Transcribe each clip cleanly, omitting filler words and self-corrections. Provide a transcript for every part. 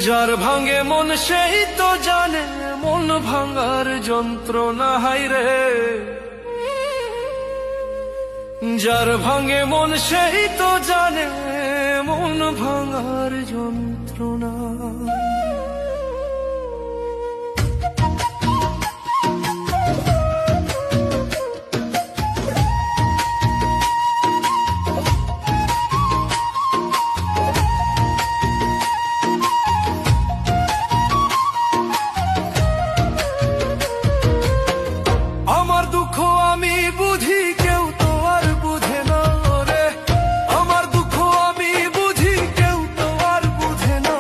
যার ভাঙে মন সেই তো জানে মন ভাঙার যন্ত্রণা হায়রে। যার ভাঙে মন সেই তো জানে মন ভাঙার যন্ত্রণা। আমার দুঃখ আমি বুঝি কেউ তো আর বুঝে না রে। আমার দুঃখ আমি বুঝি কেউ তো আর বুঝে না।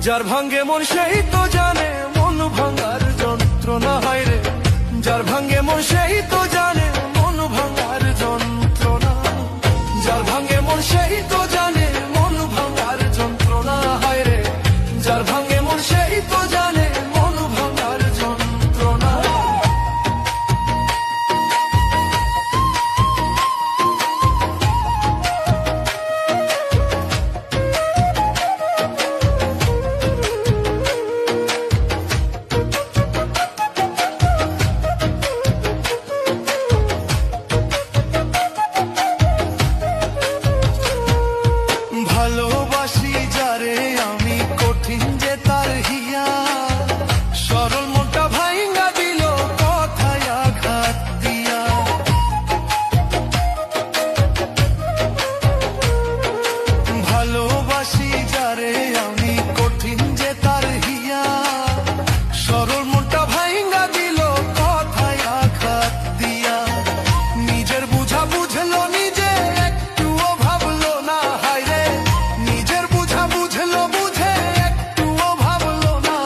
যার ভাঙে মন সেই তো জানে মন ভাঙার যন্ত্রণা হায়রে। যার ভাঙে মন সেই তো জানে মন ভাঙার যন্ত্রণা। যার ভাঙে মন সেই তো জানে মন ভাঙার যন্ত্রণা হায়রে। যার ভাঙে মন সেই তো জানে মন ভাঙার যন্ত্রণা। ভালোবাসি যারে আমি কঠিন যে তার হিয়া। সরল মনটা ভাইঙ্গা দিল কথায় আঘাত দিয়া। ভালোবাসি যারে আমি কঠিন যে তার হিয়া। সরল মনটা ভাইঙ্গা দিল কথায় আঘাত দিয়া। নিজের বুঝা বুঝলো নিজে একটুও ভাবলো না হায়রে। নিজের বুঝা বুঝলো বুঝে একটুও ভাবলো না।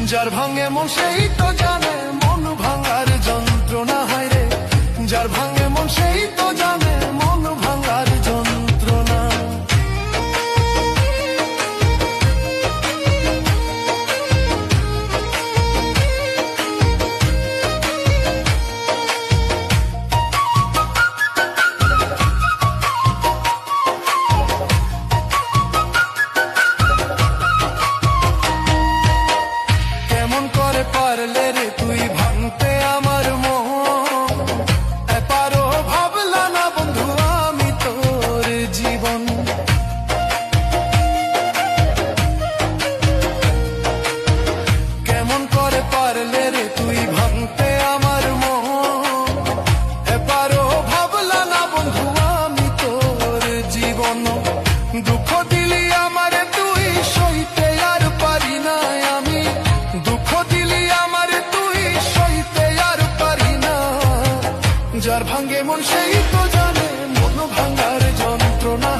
যার ভাঙে মন সেই তো জানে মন ভাঙার যন্ত্রণা হায়রে। যার ভাঙে মন সেই তো জানে মন ভাঙার যন্ত্রণা। কেমন করে পারলে রে তুই ভাঙতে আমার মন। এপারও ভাবলা না বন্ধু আমি তোর জীবন। কেমন করে পারলে রে তুই ভাঙতে আমার মন। এপারও ভাবলা না বন্ধু আমি তোর জীবন। দুঃখ দিলি আমারে তুই সইতে আর পারি না আমি। দুঃখ দিলি আমারে তুই সইতে আর পারি না। যার ভাঙে মন সেই তো জানে মন ভাঙার যন্ত্রণা।